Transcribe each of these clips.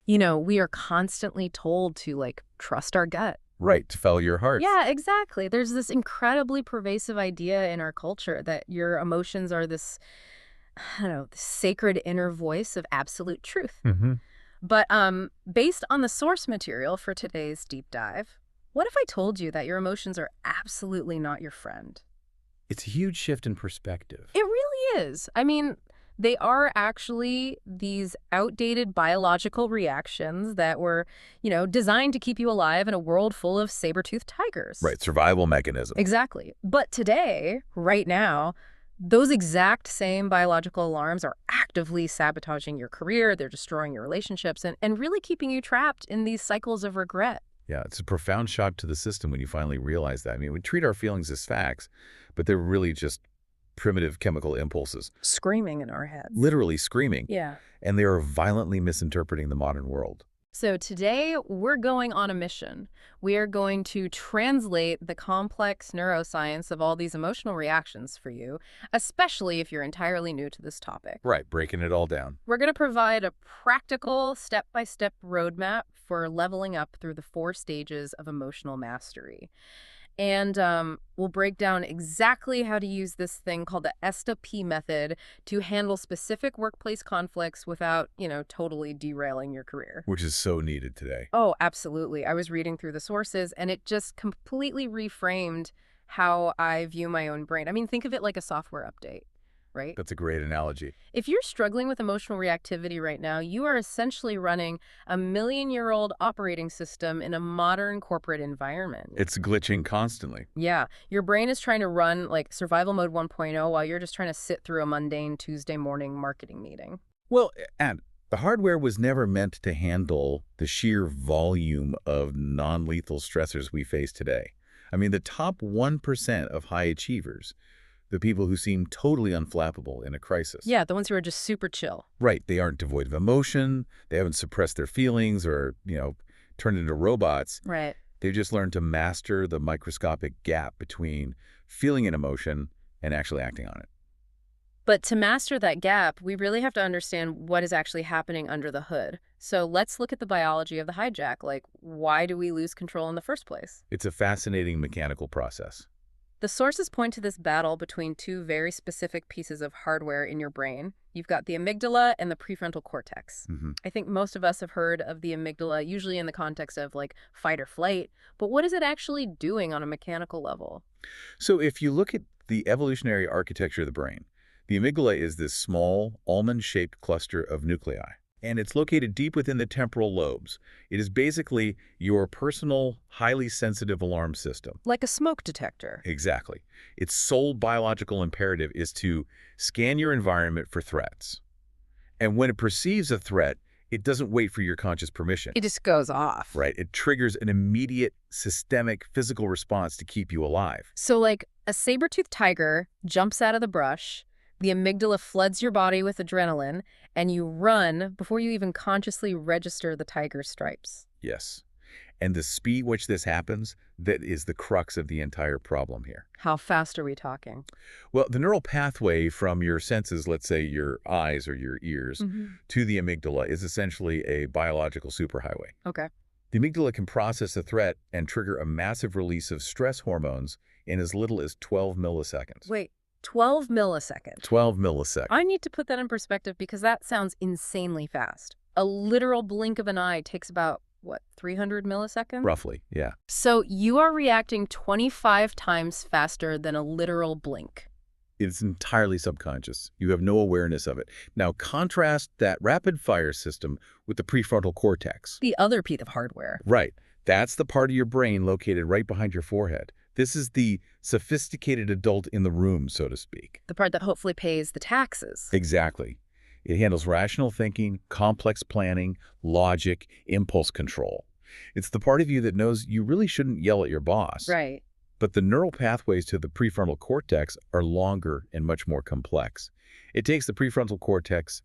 We are constantly told to, trust our gut. Right, to follow your heart. Yeah, exactly. There's this incredibly pervasive idea in our culture that your emotions are this, I don't know, this sacred inner voice of absolute truth. Hmm. But based on the source material for today's deep dive, what if I told you that your emotions are absolutely not your friend? It's a huge shift in perspective. It really is. I mean, they are actually these outdated biological reactions that were, designed to keep you alive in a world full of saber-toothed tigers. Right, survival mechanism. Exactly. But today, right now, those exact same biological alarms are actively sabotaging your career, they're destroying your relationships, and really keeping you trapped in these cycles of regret. Yeah, it's a profound shock to the system when you finally realize that. I mean, we treat our feelings as facts, but they're really just primitive chemical impulses, Screaming in our heads. literally screaming, Yeah. and they are violently misinterpreting the modern world. So today, we're going on a mission. We are going to translate the complex neuroscience of all these emotional reactions for you, especially if you're entirely new to this topic. Right, breaking it all down. We're going to provide a practical, step-by-step roadmap for leveling up through the 4 stages of emotional mastery. And we'll break down exactly how to use this thing called the ESTA-P method to handle specific workplace conflicts without, totally derailing your career. Which is so needed today. Oh, absolutely. I was reading through the sources, and it just completely reframed how I view my own brain. I mean, think of it like a software update, right? That's a great analogy. If you're struggling with emotional reactivity right now, you are essentially running a million-year-old operating system in a modern corporate environment. It's glitching constantly. Yeah, your brain is trying to run like survival mode 1.0 while you're just trying to sit through a mundane Tuesday morning marketing meeting. Well, and the hardware was never meant to handle the sheer volume of non-lethal stressors we face today. I mean, the top 1% of high achievers, the people who seem totally unflappable in a crisis. Yeah, the ones who are just super chill. Right. They aren't devoid of emotion. They haven't suppressed their feelings or, turned into robots. Right. They've just learned to master the microscopic gap between feeling an emotion and actually acting on it. But to master that gap, we really have to understand what is actually happening under the hood. So let's look at the biology of the hijack. Like, why do we lose control in the first place? It's a fascinating mechanical process. The sources point to this battle between 2 very specific pieces of hardware in your brain. You've got the amygdala and the prefrontal cortex. Hmm. I think most of us have heard of the amygdala, usually in the context of fight or flight, but what is it actually doing on a mechanical level? So if you look at the evolutionary architecture of the brain, the amygdala is this small, almond-shaped cluster of nuclei, and it's located deep within the temporal lobes. It is basically your personal, highly sensitive alarm system. Like a smoke detector. Exactly. Its sole biological imperative is to scan your environment for threats. And when it perceives a threat, it doesn't wait for your conscious permission. It just goes off. Right. It triggers an immediate, systemic, physical response to keep you alive. So like a saber-toothed tiger jumps out of the brush, the amygdala floods your body with adrenaline, and you run before you even consciously register the tiger's stripes. Yes. And the speed which this happens, that is the crux of the entire problem here. How fast are we talking? Well, the neural pathway from your senses, let's say your eyes or your ears, to the amygdala is essentially a biological superhighway. Okay. The amygdala can process a threat and trigger a massive release of stress hormones in as little as 12 milliseconds. Wait, 12 milliseconds. 12 milliseconds. I need to put that in perspective because that sounds insanely fast. A literal blink of an eye takes about, 300 milliseconds? Roughly, yeah. So you are reacting 25 times faster than a literal blink. It's entirely subconscious. You have no awareness of it. Now, contrast that rapid-fire system with the prefrontal cortex. The other piece of hardware. Right. That's the part of your brain located right behind your forehead. This is the sophisticated adult in the room, so to speak. The part that hopefully pays the taxes. Exactly. It handles rational thinking, complex planning, logic, impulse control. It's the part of you that knows you really shouldn't yell at your boss. Right. But the neural pathways to the prefrontal cortex are longer and much more complex. It takes the prefrontal cortex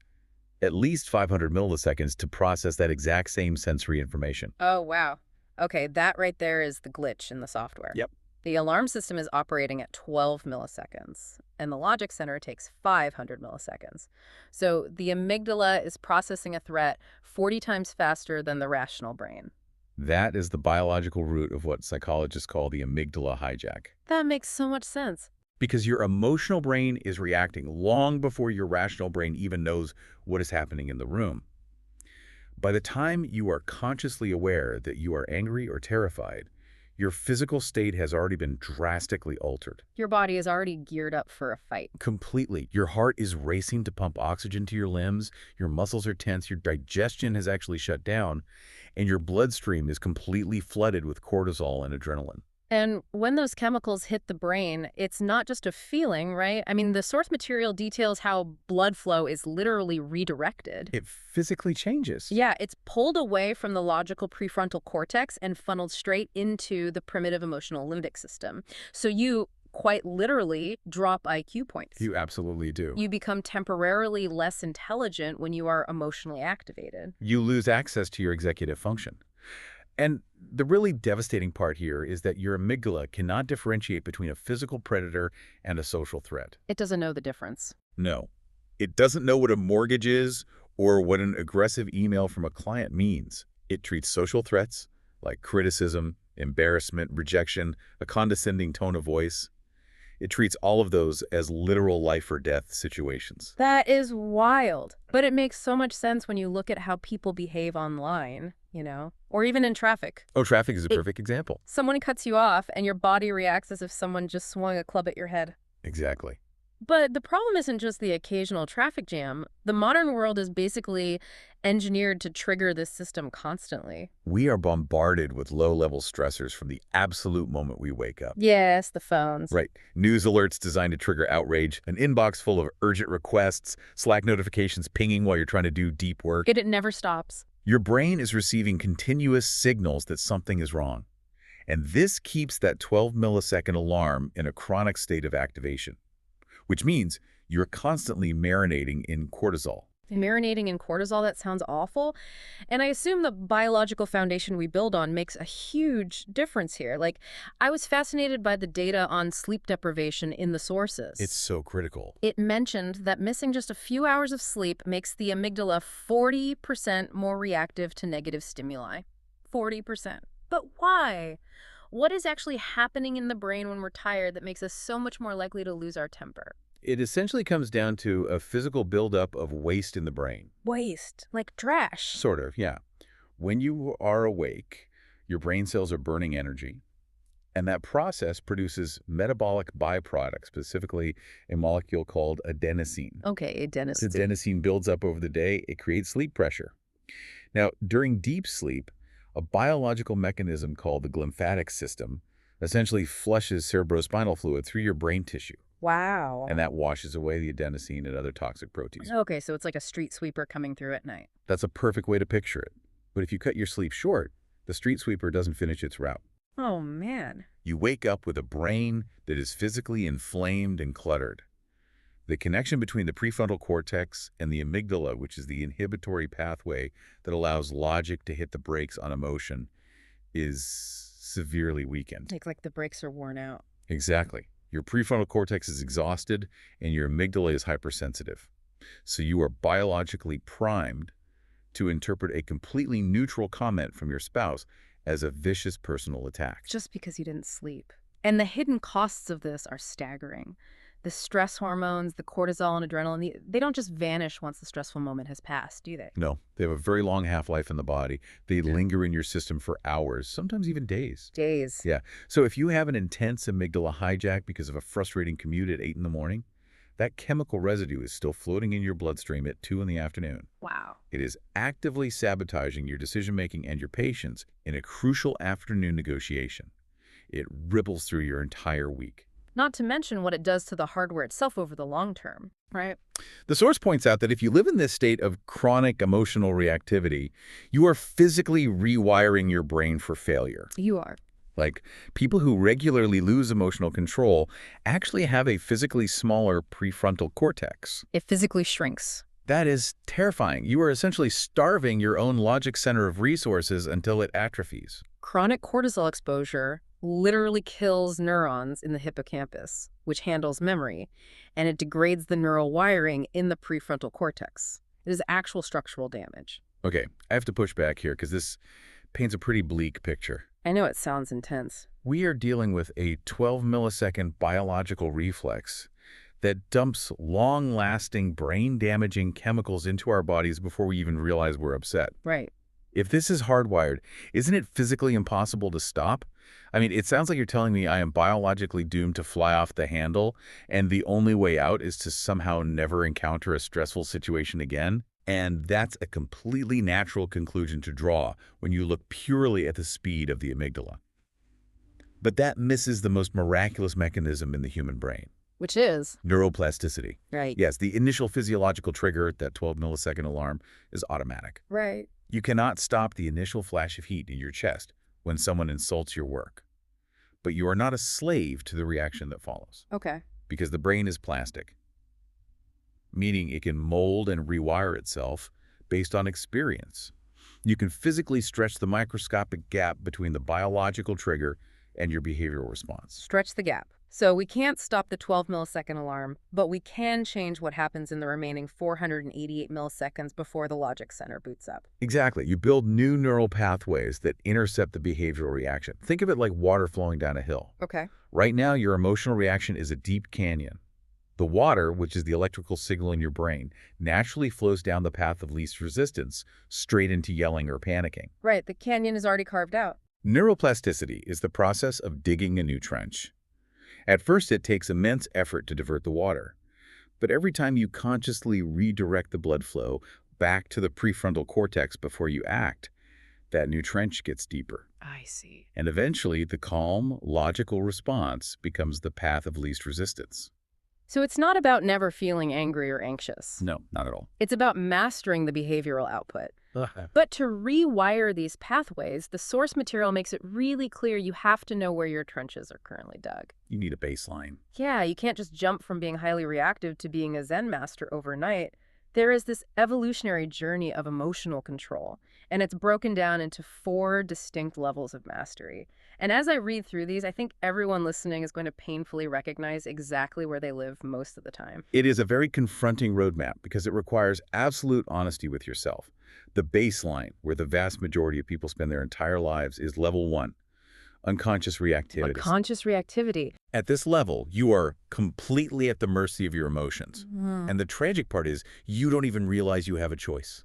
at least 500 milliseconds to process that exact same sensory information. Oh, wow. Okay, that right there is the glitch in the software. Yep. The alarm system is operating at 12 milliseconds, and the logic center takes 500 milliseconds. So the amygdala is processing a threat 40 times faster than the rational brain. That is the biological root of what psychologists call the amygdala hijack. That makes so much sense. Because your emotional brain is reacting long before your rational brain even knows what is happening in the room. By the time you are consciously aware that you are angry or terrified, your physical state has already been drastically altered. Your body is already geared up for a fight. Completely. Your heart is racing to pump oxygen to your limbs, your muscles are tense, your digestion has actually shut down, and your bloodstream is completely flooded with cortisol and adrenaline. And when those chemicals hit the brain, it's not just a feeling, right? I mean, the source material details how blood flow is literally redirected. It physically changes. Yeah, it's pulled away from the logical prefrontal cortex and funneled straight into the primitive emotional limbic system. So you quite literally drop IQ points. You absolutely do. You become temporarily less intelligent when you are emotionally activated. You lose access to your executive function. And the really devastating part here is that your amygdala cannot differentiate between a physical predator and a social threat. It doesn't know the difference. No. It doesn't know what a mortgage is or what an aggressive email from a client means. It treats social threats like criticism, embarrassment, rejection, a condescending tone of voice. It treats all of those as literal life or death situations. That is wild. But it makes so much sense when you look at how people behave online, or even in traffic. Oh, traffic is a perfect example. Someone cuts you off and your body reacts as if someone just swung a club at your head. Exactly. But the problem isn't just the occasional traffic jam. The modern world is basically engineered to trigger this system constantly. We are bombarded with low-level stressors from the absolute moment we wake up. Yes, the phones. Right. News alerts designed to trigger outrage, an inbox full of urgent requests, Slack notifications pinging while you're trying to do deep work. It never stops. Your brain is receiving continuous signals that something is wrong. And this keeps that 12-millisecond alarm in a chronic state of activation, which means you're constantly marinating in cortisol. Marinating in cortisol, that sounds awful. And I assume the biological foundation we build on makes a huge difference here. I was fascinated by the data on sleep deprivation in the sources. It's so critical. It mentioned that missing just a few hours of sleep makes the amygdala 40% more reactive to negative stimuli. 40%. But why? What is actually happening in the brain when we're tired that makes us so much more likely to lose our temper? It essentially comes down to a physical buildup of waste in the brain. Waste, like trash. Sort of, yeah. When you are awake, your brain cells are burning energy, and that process produces metabolic byproducts, specifically a molecule called adenosine. Okay, adenosine. Adenosine builds up over the day. It creates sleep pressure. Now, during deep sleep, a biological mechanism called the glymphatic system essentially flushes cerebrospinal fluid through your brain tissue. Wow. And that washes away the adenosine and other toxic proteins. Okay, so it's like a street sweeper coming through at night. That's a perfect way to picture it. But if you cut your sleep short, the street sweeper doesn't finish its route. Oh, man. You wake up with a brain that is physically inflamed and cluttered. The connection between the prefrontal cortex and the amygdala, which is the inhibitory pathway that allows logic to hit the brakes on emotion, is severely weakened. Like the brakes are worn out. Exactly. Your prefrontal cortex is exhausted and your amygdala is hypersensitive. So you are biologically primed to interpret a completely neutral comment from your spouse as a vicious personal attack. Just because you didn't sleep. And the hidden costs of this are staggering. The stress hormones, the cortisol and adrenaline, they don't just vanish once the stressful moment has passed, do they? No, they have a very long half-life in the body. They linger in your system for hours, sometimes even days. Days. Yeah. So if you have an intense amygdala hijack because of a frustrating commute at 8 in the morning, that chemical residue is still floating in your bloodstream at 2 in the afternoon. Wow. It is actively sabotaging your decision-making and your patience in a crucial afternoon negotiation. It ripples through your entire week. Not to mention what it does to the hardware itself over the long term, right? The source points out that if you live in this state of chronic emotional reactivity, you are physically rewiring your brain for failure. You are. Like, people who regularly lose emotional control actually have a physically smaller prefrontal cortex. It physically shrinks. That is terrifying. You are essentially starving your own logic center of resources until it atrophies. Chronic cortisol exposure literally kills neurons in the hippocampus, which handles memory, and it degrades the neural wiring in the prefrontal cortex. It is actual structural damage. Okay, I have to push back here because this paints a pretty bleak picture. I know it sounds intense. We are dealing with a 12-millisecond biological reflex that dumps long-lasting, brain-damaging chemicals into our bodies before we even realize we're upset. Right. If this is hardwired, isn't it physically impossible to stop? I mean, it sounds like you're telling me I am biologically doomed to fly off the handle, and the only way out is to somehow never encounter a stressful situation again? And that's a completely natural conclusion to draw when you look purely at the speed of the amygdala. But that misses the most miraculous mechanism in the human brain. Which is? Neuroplasticity. Right. Yes, the initial physiological trigger, that 12-millisecond alarm, is automatic. Right. You cannot stop the initial flash of heat in your chest when someone insults your work. But you are not a slave to the reaction that follows. Okay. Because the brain is plastic, meaning it can mold and rewire itself based on experience. You can physically stretch the microscopic gap between the biological trigger and your behavioral response. Stretch the gap. So we can't stop the 12-millisecond alarm, but we can change what happens in the remaining 488 milliseconds before the logic center boots up. Exactly. You build new neural pathways that intercept the behavioral reaction. Think of it like water flowing down a hill. Okay. Right now, your emotional reaction is a deep canyon. The water, which is the electrical signal in your brain, naturally flows down the path of least resistance, straight into yelling or panicking. Right. The canyon is already carved out. Neuroplasticity is the process of digging a new trench. At first, it takes immense effort to divert the water. But every time you consciously redirect the blood flow back to the prefrontal cortex before you act, that new trench gets deeper. I see. And eventually, the calm, logical response becomes the path of least resistance. So it's not about never feeling angry or anxious. No, not at all. It's about mastering the behavioral output. But to rewire these pathways, the source material makes it really clear you have to know where your trenches are currently dug. You need a baseline. Yeah, you can't just jump from being highly reactive to being a Zen master overnight. There is this evolutionary journey of emotional control, and it's broken down into 4 distinct levels of mastery. And as I read through these, I think everyone listening is going to painfully recognize exactly where they live most of the time. It is a very confronting roadmap because it requires absolute honesty with yourself. The baseline, where the vast majority of people spend their entire lives, is level 1, unconscious reactivity. Unconscious reactivity. At this level, you are completely at the mercy of your emotions. And the tragic part is you don't even realize you have a choice.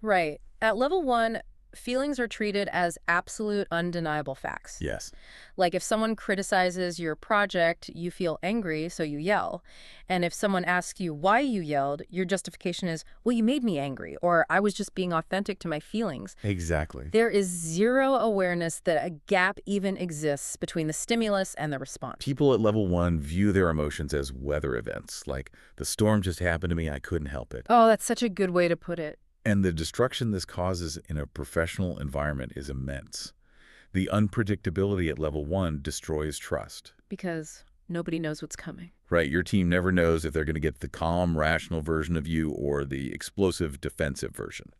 Right. At level 1, feelings are treated as absolute, undeniable facts. Yes. Like if someone criticizes your project, you feel angry, so you yell. And if someone asks you why you yelled, your justification is, well, you made me angry, or I was just being authentic to my feelings. Exactly. There is zero awareness that a gap even exists between the stimulus and the response. People at level 1 view their emotions as weather events, like the storm just happened to me, I couldn't help it. Oh, that's such a good way to put it. And the destruction this causes in a professional environment is immense. The unpredictability at level 1 destroys trust. Because nobody knows what's coming. Right, your team never knows if they're going to get the calm, rational version of you or the explosive, defensive version.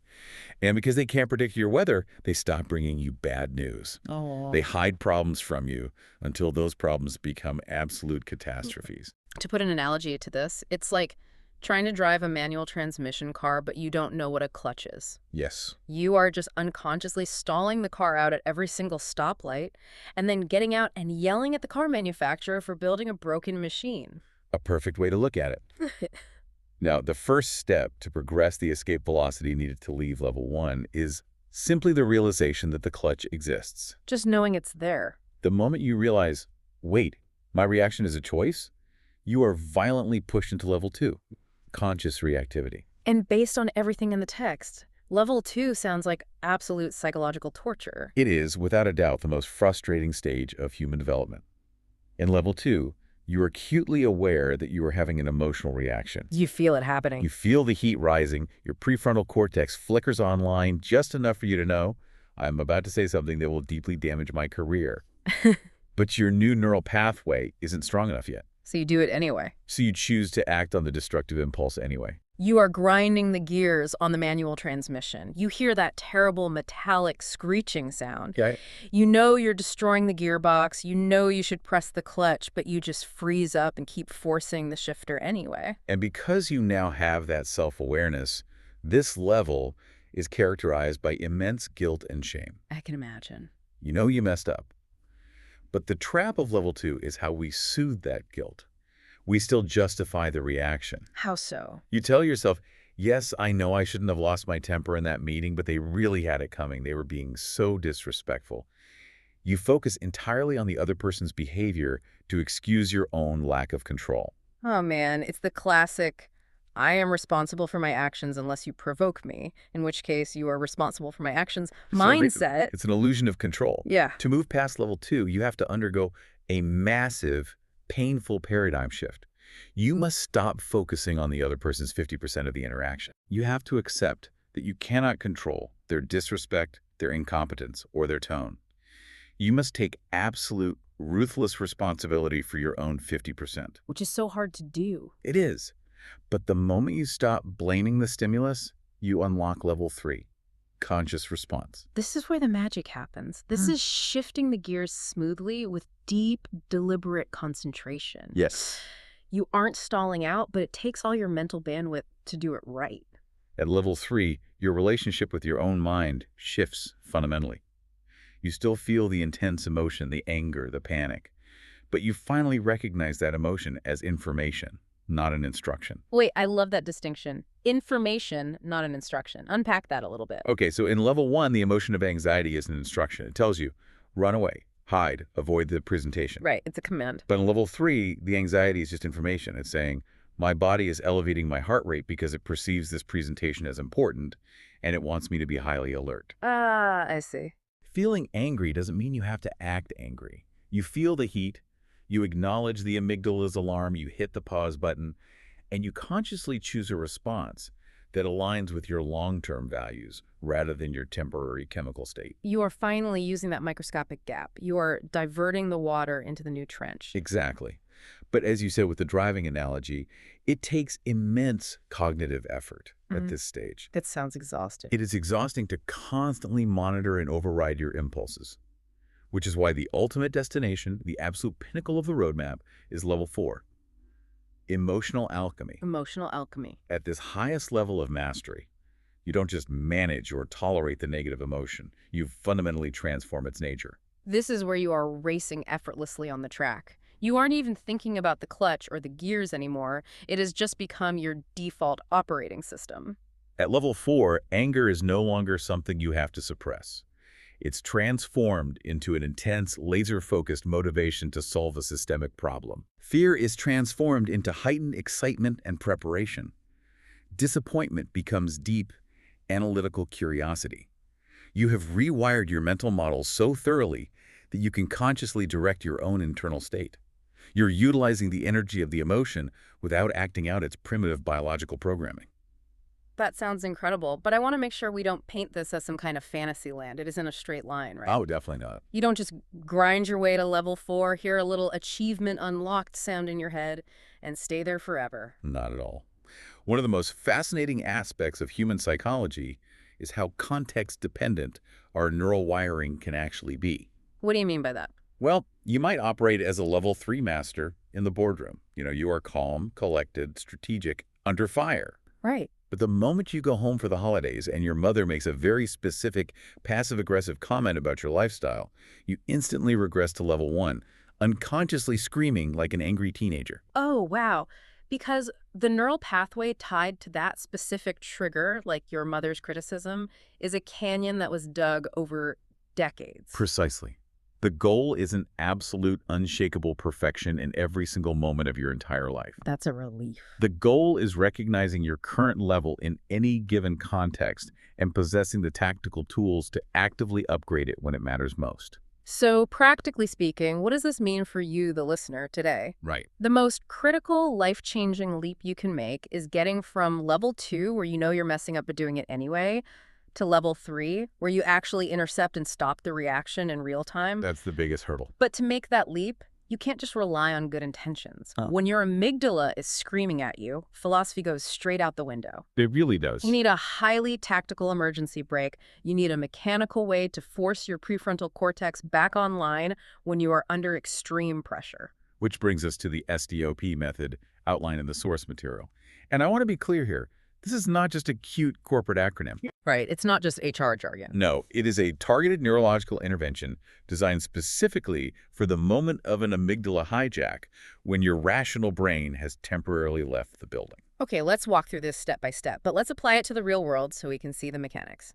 And because they can't predict your weather, they stop bringing you bad news. Oh. They hide problems from you until those problems become absolute catastrophes. To put an analogy to this, it's like trying to drive a manual transmission car, but you don't know what a clutch is. Yes. You are just unconsciously stalling the car out at every single stoplight and then getting out and yelling at the car manufacturer for building a broken machine. A perfect way to look at it. Now, the first step to progress the escape velocity needed to leave level 1 is simply the realization that the clutch exists. Just knowing it's there. The moment you realize, wait, my reaction is a choice, you are violently pushed into level 2. Conscious reactivity. And based on everything in the text, level 2 sounds like absolute psychological torture. It is, without a doubt, the most frustrating stage of human development. In level 2, you are acutely aware that you are having an emotional reaction. You feel it happening. You feel the heat rising, your prefrontal cortex flickers online just enough for you to know, I'm about to say something that will deeply damage my career. But your new neural pathway isn't strong enough yet. So you do it anyway. So you choose to act on the destructive impulse anyway. You are grinding the gears on the manual transmission. You hear that terrible metallic screeching sound. Yeah. You know you're destroying the gearbox. You know you should press the clutch, but you just freeze up and keep forcing the shifter anyway. And because you now have that self-awareness, this level is characterized by immense guilt and shame. I can imagine. You know you messed up. But the trap of level 2 is how we soothe that guilt. We still justify the reaction. How so? You tell yourself, yes, I know I shouldn't have lost my temper in that meeting, but they really had it coming. They were being so disrespectful. You focus entirely on the other person's behavior to excuse your own lack of control. Oh man, it's the classic, I am responsible for my actions unless you provoke me, in which case you are responsible for my actions mindset. It's an illusion of control. Yeah. To move past level 2, you have to undergo a massive, painful paradigm shift. You must stop focusing on the other person's 50% of the interaction. You have to accept that you cannot control their disrespect, their incompetence, or their tone. You must take absolute, ruthless responsibility for your own 50%. Which is so hard to do. It is. But the moment you stop blaming the stimulus, you unlock level 3, conscious response. This is where the magic happens. This is shifting the gears smoothly with deep, deliberate concentration. Yes. You aren't stalling out, but it takes all your mental bandwidth to do it right. At level 3, your relationship with your own mind shifts fundamentally. You still feel the intense emotion, the anger, the panic, but you finally recognize that emotion as information, not an instruction. Wait, I love that distinction. Information, not an instruction. Unpack that a little bit. Okay, so in level 1, the emotion of anxiety is an instruction. It tells you, run away, hide, avoid the presentation. Right, it's a command. But in level 3, the anxiety is just information. It's saying, my body is elevating my heart rate because it perceives this presentation as important, and it wants me to be highly alert. Ah, I see. Feeling angry doesn't mean you have to act angry. You feel the heat, you acknowledge the amygdala's alarm, you hit the pause button, and you consciously choose a response that aligns with your long-term values rather than your temporary chemical state. You are finally using that microscopic gap. You are diverting the water into the new trench. Exactly. But as you said with the driving analogy, it takes immense cognitive effort at this stage. That sounds exhausting. It is exhausting to constantly monitor and override your impulses, which is why the ultimate destination, the absolute pinnacle of the roadmap, is level 4, emotional alchemy. Emotional alchemy. At this highest level of mastery, you don't just manage or tolerate the negative emotion, you fundamentally transform its nature. This is where you are racing effortlessly on the track. You aren't even thinking about the clutch or the gears anymore. It has just become your default operating system. At level 4, anger is no longer something you have to suppress. It's transformed into an intense, laser-focused motivation to solve a systemic problem. Fear is transformed into heightened excitement and preparation. Disappointment becomes deep, analytical curiosity. You have rewired your mental model so thoroughly that you can consciously direct your own internal state. You're utilizing the energy of the emotion without acting out its primitive biological programming. That sounds incredible, but I want to make sure we don't paint this as some kind of fantasy land. It isn't a straight line, right? Oh, definitely not. You don't just grind your way to level 4, hear a little achievement unlocked sound in your head, and stay there forever. Not at all. One of the most fascinating aspects of human psychology is how context-dependent our neural wiring can actually be. What do you mean by that? Well, you might operate as a level 3 master in the boardroom. You are calm, collected, strategic, under fire. Right. But the moment you go home for the holidays and your mother makes a very specific passive-aggressive comment about your lifestyle, you instantly regress to level 1, unconsciously screaming like an angry teenager. Oh, wow. Because the neural pathway tied to that specific trigger, like your mother's criticism, is a canyon that was dug over decades. Precisely. The goal isn't absolute, unshakable perfection in every single moment of your entire life. That's a relief. The goal is recognizing your current level in any given context and possessing the tactical tools to actively upgrade it when it matters most. So, practically speaking, what does this mean for you, the listener, today? Right. The most critical, life-changing leap you can make is getting from level 2, where you know you're messing up but doing it anyway, to level 3, where you actually intercept and stop the reaction in real time. That's the biggest hurdle. But to make that leap, You can't just rely on good intentions. Huh. When your amygdala is screaming at you, philosophy goes straight out the window. It really You does. need a highly tactical emergency brake. You need a mechanical way to force your prefrontal cortex back online when you are under extreme pressure. Which brings us to the SDOP method outlined in the source material. And I want to be clear here. This is not just a cute corporate acronym. Right. It's not just HR jargon. No, it is a targeted neurological intervention designed specifically for the moment of an amygdala hijack when your rational brain has temporarily left the building. Okay, let's walk through this step by step, but let's apply it to the real world so we can see the mechanics.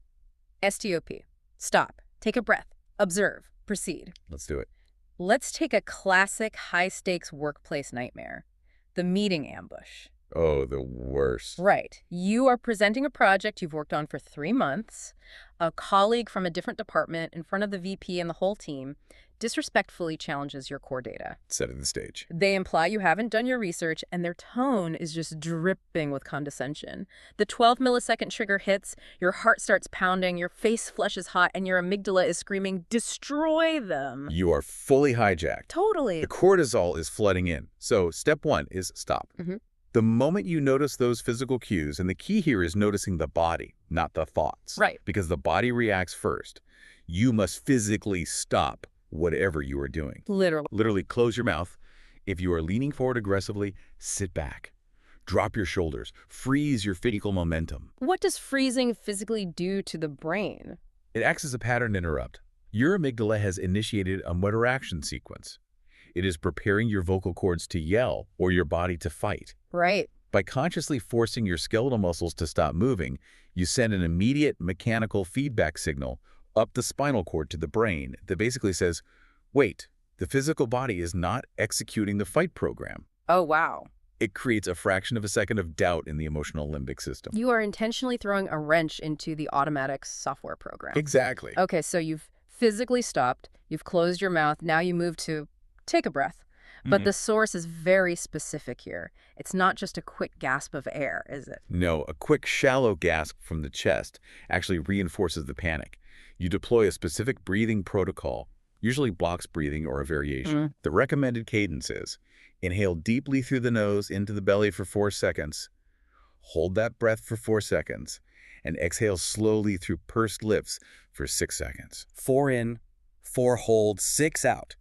STOP. Stop. Take a breath. Observe. Proceed. Let's do it. Let's take a classic high-stakes workplace nightmare. The meeting ambush. Oh, the worst. Right. You are presenting a project you've worked on for 3 months. A colleague from a different department in front of the VP and the whole team disrespectfully challenges your core data. Setting the stage. They imply you haven't done your research, and their tone is just dripping with condescension. The 12-millisecond trigger hits, your heart starts pounding, your face flushes hot, and your amygdala is screaming, "Destroy them!" You are fully hijacked. Totally. The cortisol is flooding in. So step one is stop. Mhm. The moment you notice those physical cues, and the key here is noticing the body, not the thoughts. Right. Because the body reacts first. You must physically stop whatever you are doing. Literally. Literally close your mouth. If you are leaning forward aggressively, sit back. Drop your shoulders. Freeze your physical momentum. What does freezing physically do to the brain? It acts as a pattern interrupt. Your amygdala has initiated a motor action sequence. It is preparing your vocal cords to yell or your body to fight. Right. By consciously forcing your skeletal muscles to stop moving, you send an immediate mechanical feedback signal up the spinal cord to the brain that basically says, wait, the physical body is not executing the fight program. Oh, wow. It creates a fraction of a second of doubt in the emotional limbic system. You are intentionally throwing a wrench into the automatic software program. Exactly. Okay, so you've physically stopped, you've closed your mouth, now you move to take a breath. But the source is very specific here. It's not just a quick gasp of air, is it? No, a quick shallow gasp from the chest actually reinforces the panic. You deploy a specific breathing protocol, usually blocks breathing or a variation. The recommended cadence is inhale deeply through the nose into the belly for 4 seconds, hold that breath for 4 seconds, and exhale slowly through pursed lips for 6 seconds. 4 in, 4 hold, 6 out.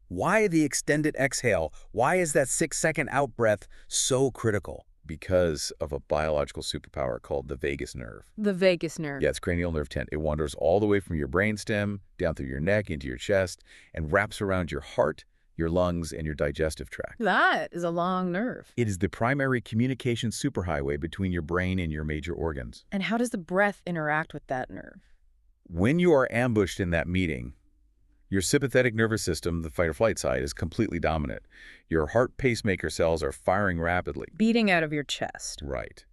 Why the extended exhale? Why is that 6-second out breath so critical? Because of a biological superpower called the vagus nerve. The vagus nerve. Yeah, it's cranial nerve 10. It wanders all the way from your brainstem, down through your neck, into your chest, and wraps around your heart, your lungs, and your digestive tract. That is a long nerve. It is the primary communication superhighway between your brain and your major organs. And how does the breath interact with that nerve? When you are ambushed in that meeting, your sympathetic nervous system, the fight or flight side, is completely dominant. Your heart pacemaker cells are firing rapidly. Beating out of your chest. Right.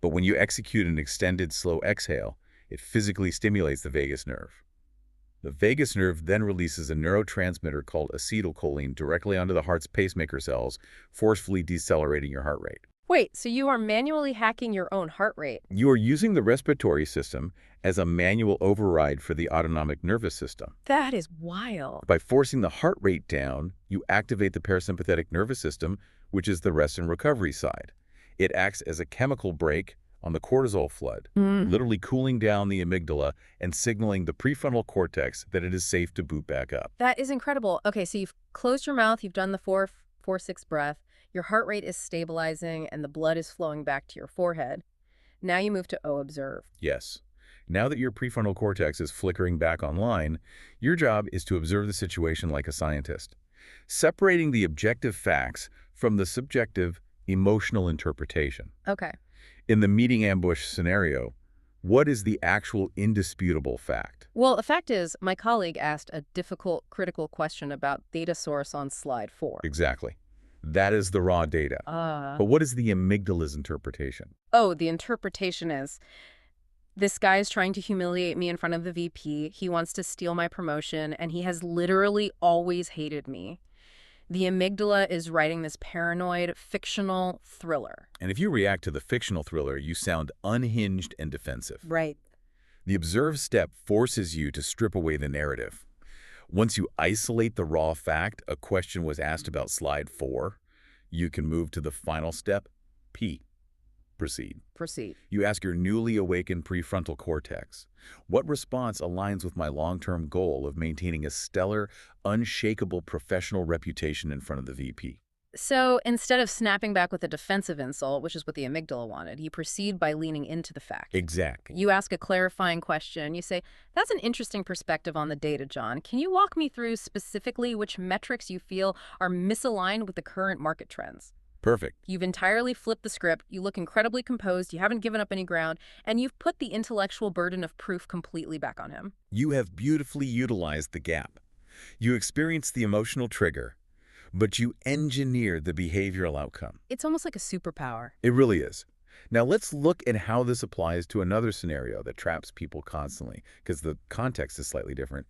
But when you execute an extended slow exhale, it physically stimulates the vagus nerve. The vagus nerve then releases a neurotransmitter called acetylcholine directly onto the heart's pacemaker cells, forcefully decelerating your heart rate. Wait, so you are manually hacking your own heart rate? You are using the respiratory system as a manual override for the autonomic nervous system. That is wild. By forcing the heart rate down, you activate the parasympathetic nervous system, which is the rest and recovery side. It acts as a chemical brake on the cortisol flood, literally cooling down the amygdala and signaling the prefrontal cortex that it is safe to boot back up. That is incredible. Okay, so you've closed your mouth, you've done the 4-4-6 breath, your heart rate is stabilizing, and the blood is flowing back to your forehead. Now you move to observe. Yes. Now that your prefrontal cortex is flickering back online, your job is to observe the situation like a scientist, separating the objective facts from the subjective emotional interpretation. Okay. In the meeting ambush scenario, what is the actual indisputable fact? Well, the fact is, my colleague asked a difficult, critical question about data source on slide 4. Exactly. That is the raw data. But what is the amygdala's interpretation? Oh, the interpretation is, this guy is trying to humiliate me in front of the VP. He wants to steal my promotion, and he has literally always hated me. The amygdala is writing this paranoid, fictional thriller. And if you react to the fictional thriller, you sound unhinged and defensive. Right. The observe step forces you to strip away the narrative. Once you isolate the raw fact a question was asked about slide 4, you can move to the final step, P. Proceed. Proceed. You ask your newly awakened prefrontal cortex, what response aligns with my long-term goal of maintaining a stellar, unshakable professional reputation in front of the VP? So instead of snapping back with a defensive insult, which is what the amygdala wanted, you proceed by leaning into the fact. Exactly. You ask a clarifying question. You say, that's an interesting perspective on the data, John. Can you walk me through specifically which metrics you feel are misaligned with the current market trends? Perfect. You've entirely flipped the script. You look incredibly composed. You haven't given up any ground. And you've put the intellectual burden of proof completely back on him. You have beautifully utilized the gap. You experience the emotional trigger, but you engineer the behavioral outcome. It's almost like a superpower. It really is. Now let's look at how this applies to another scenario that traps people constantly, because the context is slightly different.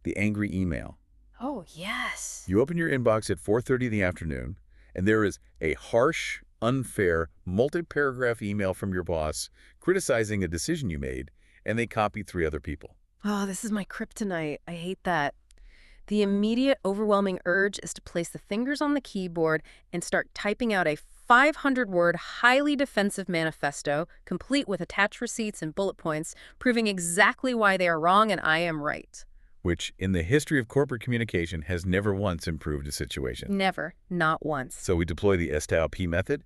The angry email. Oh, yes. You open your inbox at 4:30 in the afternoon, and there is a harsh, unfair, multi-paragraph email from your boss criticizing a decision you made, and they copy 3 other people. Oh, this is my kryptonite. I hate that. The immediate, overwhelming urge is to place the fingers on the keyboard and start typing out a 500-word, highly defensive manifesto, complete with attached receipts and bullet points, proving exactly why they are wrong and I am right. Which, in the history of corporate communication, has never once improved a situation. Never. Not once. So we deploy the S-P method.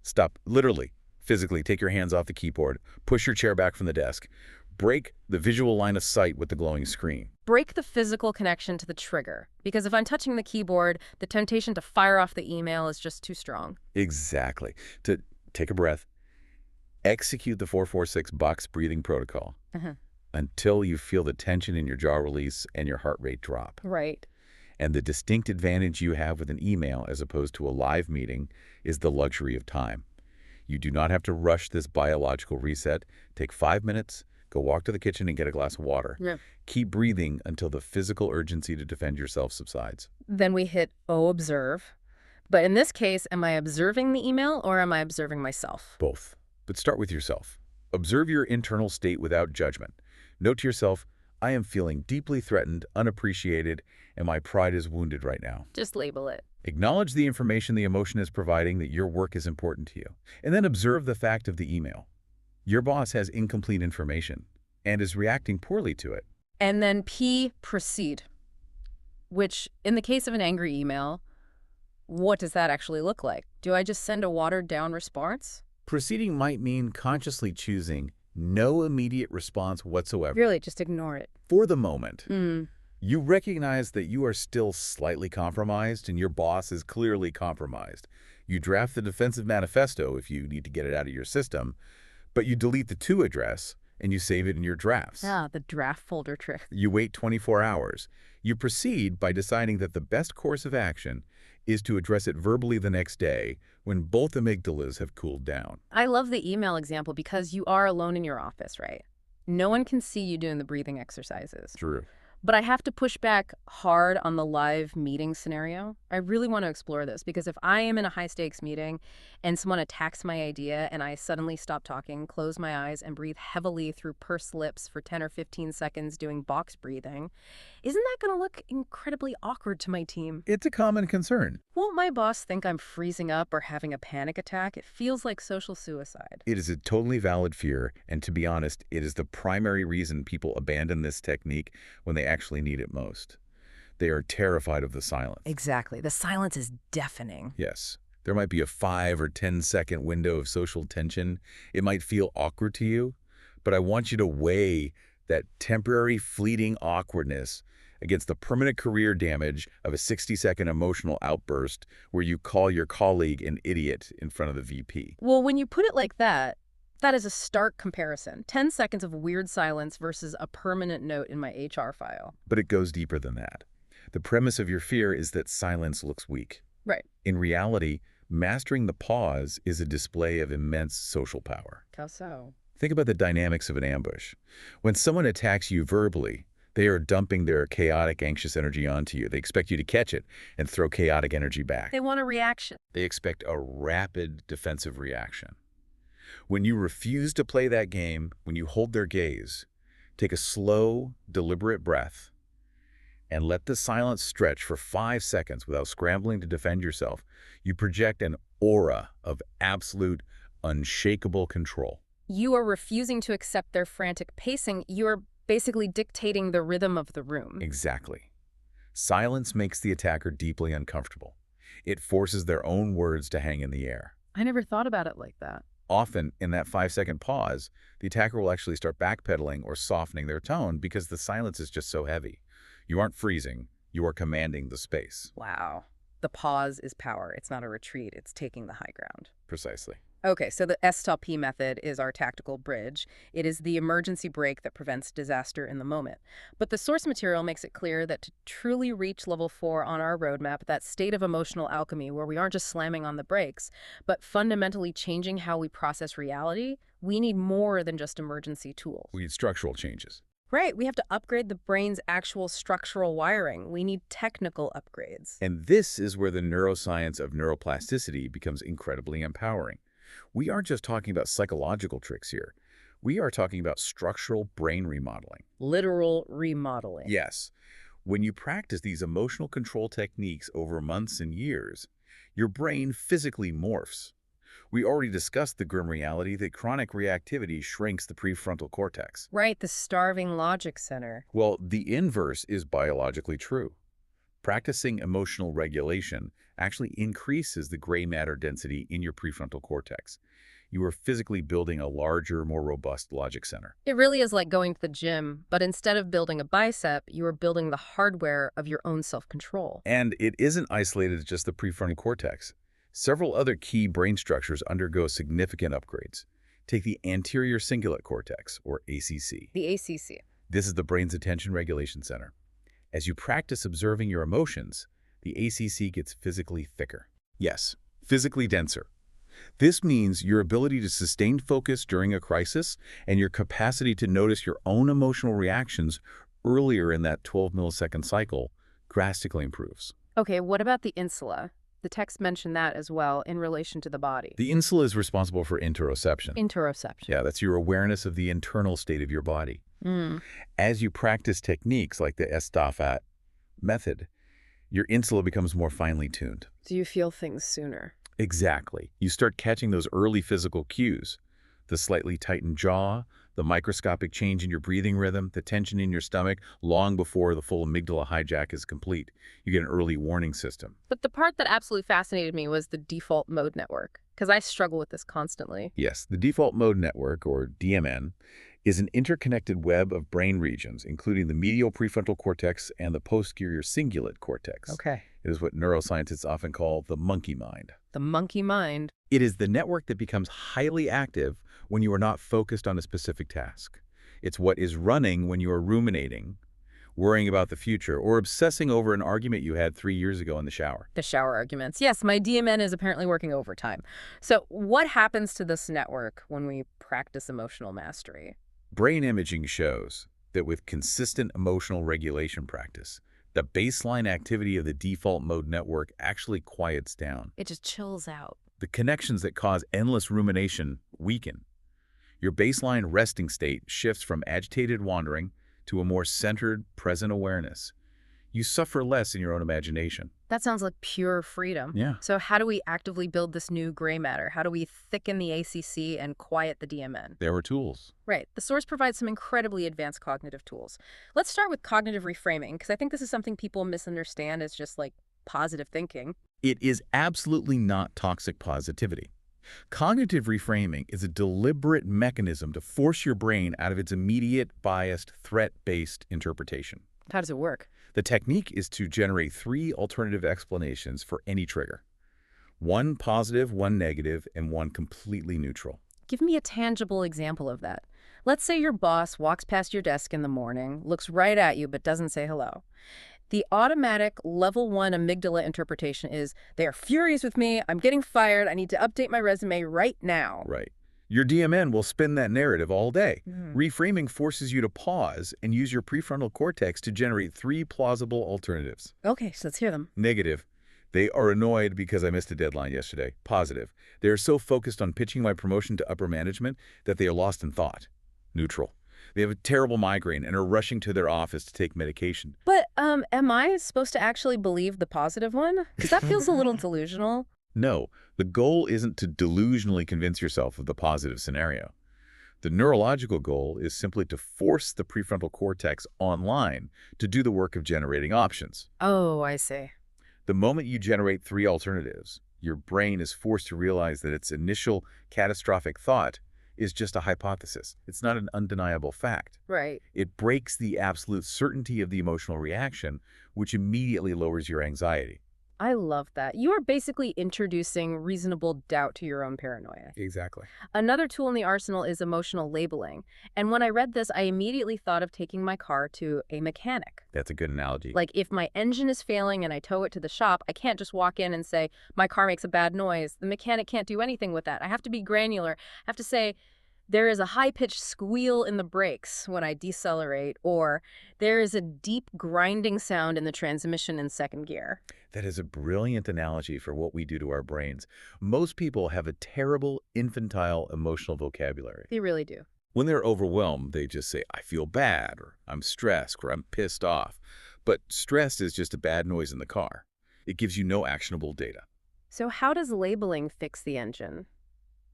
Stop. Literally, physically take your hands off the keyboard, push your chair back from the desk, break the visual line of sight with the glowing screen. Break the physical connection to the trigger, because if I'm touching the keyboard, the temptation to fire off the email is just too strong. Exactly. To take a breath, execute the 4-4-6 box breathing protocol until you feel the tension in your jaw release and your heart rate drop. Right. And the distinct advantage you have with an email as opposed to a live meeting is the luxury of time. You do not have to rush this biological reset. Take 5 minutes, go walk to the kitchen and get a glass of water. Yeah. Keep breathing until the physical urgency to defend yourself subsides. Then we hit observe. But in this case, am I observing the email or am I observing myself? Both. But start with yourself. Observe your internal state without judgment. Note to yourself, I am feeling deeply threatened, unappreciated, and my pride is wounded right now. Just label it. Acknowledge the information the emotion is providing that your work is important to you. And then observe the fact of the email. Your boss has incomplete information and is reacting poorly to it. And then P, proceed. Which, in the case of an angry email, what does that actually look like? Do I just send a watered-down response? Proceeding might mean consciously choosing no immediate response whatsoever. Really, just ignore it. For the moment, Mm. you recognize that you are still slightly compromised and your boss is clearly compromised. You draft the defensive manifesto if you need to get it out of your system, but you delete the to address and you save it in your drafts. Ah, the draft folder trick. You wait 24 hours. You proceed by deciding that the best course of action is to address it verbally the next day when both amygdalas have cooled down. I love the email example because you are alone in your office, right? No one can see you doing the breathing exercises. True. But I have to push back hard on the live meeting scenario. I really want to explore this because if I am in a high-stakes meeting and someone attacks my idea and I suddenly stop talking, close my eyes, and breathe heavily through pursed lips for 10 or 15 seconds doing box breathing, isn't that going to look incredibly awkward to my team? It's a common concern. Won't my boss think I'm freezing up or having a panic attack? It feels like social suicide. It is a totally valid fear, and to be honest, it is the primary reason people abandon this technique when they actually need it most. They are terrified of the silence. Exactly. The silence is deafening. Yes. There might be a 5 or 10-second window of social tension. It might feel awkward to you, but I want you to weigh that temporary fleeting awkwardness against the permanent career damage of a 60-second emotional outburst where you call your colleague an idiot in front of the VP. Well, when you put it like that, that is a stark comparison. 10 seconds of weird silence versus a permanent note in my HR file. But it goes deeper than that. The premise of your fear is that silence looks weak. Right. In reality, mastering the pause is a display of immense social power. How so? Think about the dynamics of an ambush. When someone attacks you verbally, they are dumping their chaotic, anxious energy onto you. They expect you to catch it and throw chaotic energy back. They want a reaction. They expect a rapid defensive reaction. When you refuse to play that game, when you hold their gaze, take a slow, deliberate breath and let the silence stretch for 5 seconds without scrambling to defend yourself, you project an aura of absolute, unshakable control. You are refusing to accept their frantic pacing. You are basically dictating the rhythm of the room. Exactly. Silence makes the attacker deeply uncomfortable. It forces their own words to hang in the air. I never thought about it like that. Often, in that 5-second pause, the attacker will actually start backpedaling or softening their tone because the silence is just so heavy. You aren't freezing, you are commanding the space. Wow. The pause is power. It's not a retreat. It's taking the high ground. Precisely. Okay, so the S-P method is our tactical bridge. It is the emergency brake that prevents disaster in the moment. But the source material makes it clear that to truly reach level 4 on our roadmap, that state of emotional alchemy where we aren't just slamming on the brakes, but fundamentally changing how we process reality, we need more than just emergency tools. We need structural changes. Right, we have to upgrade the brain's actual structural wiring. We need technical upgrades. And this is where the neuroscience of neuroplasticity becomes incredibly empowering. We aren't just talking about psychological tricks here. We are talking about structural brain remodeling. Literal remodeling. Yes. When you practice these emotional control techniques over months and years, your brain physically morphs. We already discussed the grim reality that chronic reactivity shrinks the prefrontal cortex. Right, the starving logic center. Well, the inverse is biologically true. Practicing emotional regulation actually increases the gray matter density in your prefrontal cortex. You are physically building a larger, more robust logic center. It really is like going to the gym, but instead of building a bicep, you are building the hardware of your own self-control. And it isn't isolated to just the prefrontal cortex. Several other key brain structures undergo significant upgrades. Take the anterior cingulate cortex, or ACC. The ACC. This is the brain's attention regulation center. As you practice observing your emotions, the ACC gets physically thicker. Yes, physically denser. This means your ability to sustain focus during a crisis and your capacity to notice your own emotional reactions earlier in that 12-millisecond cycle drastically improves. Okay, what about the insula? The text mentioned that as well in relation to the body. The insula is responsible for interoception. Interoception. Yeah, that's your awareness of the internal state of your body. As you practice techniques like the S-P method, your insula becomes more finely tuned. Do you feel things sooner? Exactly. You start catching those early physical cues. The slightly tightened jaw, the microscopic change in your breathing rhythm, the tension in your stomach, long before the full amygdala hijack is complete. You get an early warning system. But the part that absolutely fascinated me was the default mode network, because I struggle with this constantly. Yes, the default mode network, or DMN, is an interconnected web of brain regions, including the medial prefrontal cortex and the posterior cingulate cortex. Okay. It is what neuroscientists often call the monkey mind. The monkey mind. It is the network that becomes highly active when you are not focused on a specific task. It's what is running when you are ruminating, worrying about the future, or obsessing over an argument you had 3 years ago in the shower. The shower arguments. Yes, my DMN is apparently working overtime. So what happens to this network when we practice emotional mastery? Brain imaging shows that with consistent emotional regulation practice, the baseline activity of the default mode network actually quiets down. It just chills out. The connections that cause endless rumination weaken. Your baseline resting state shifts from agitated wandering to a more centered, present awareness. You suffer less in your own imagination. That sounds like pure freedom. Yeah. So how do we actively build this new gray matter? How do we thicken the ACC and quiet the DMN? There are tools. Right. The source provides some incredibly advanced cognitive tools. Let's start with cognitive reframing, because I think this is something people misunderstand as just like positive thinking. It is absolutely not toxic positivity. Cognitive reframing is a deliberate mechanism to force your brain out of its immediate, biased, threat-based interpretation. How does it work? The technique is to generate 3 alternative explanations for any trigger. 1 positive, 1 negative, and 1 completely neutral. Give me a tangible example of that. Let's say your boss walks past your desk in the morning, looks right at you, but doesn't say hello. The automatic level 1 amygdala interpretation is, they are furious with me, I'm getting fired, I need to update my resume right now. Right. Your DMN will spin that narrative all day. Reframing forces you to pause and use your prefrontal cortex to generate 3 plausible alternatives. Okay, so let's hear them. Negative. They are annoyed because I missed a deadline yesterday. Positive. They are so focused on pitching my promotion to upper management that they are lost in thought. Neutral. They have a terrible migraine and are rushing to their office to take medication. But Am I supposed to actually believe the positive one? Because that feels a little delusional. No, the goal isn't to delusionally convince yourself of the positive scenario. The neurological goal is simply to force the prefrontal cortex online to do the work of generating options. Oh, I see. The moment you generate three alternatives, your brain is forced to realize that its initial catastrophic thought is just a hypothesis. It's not an undeniable fact. Right. It breaks the absolute certainty of the emotional reaction, which immediately lowers your anxiety. I love that. You are basically introducing reasonable doubt to your own paranoia. Exactly. Another tool in the arsenal is emotional labeling. And when I read this, I immediately thought of taking my car to a mechanic. That's a good analogy. Like, if my engine is failing and I tow it to the shop, I can't just walk in and say, my car makes a bad noise. The mechanic can't do anything with that. I have to be granular. I have to say, there is a high-pitched squeal in the brakes when I decelerate, or there is a deep grinding sound in the transmission in second gear. That is a brilliant analogy for what we do to our brains. Most people have a terrible, infantile emotional vocabulary. They really do. When they're overwhelmed, they just say, I feel bad, or I'm stressed, or I'm pissed off. But stress is just a bad noise in the car. It gives you no actionable data. So how does labeling fix the engine?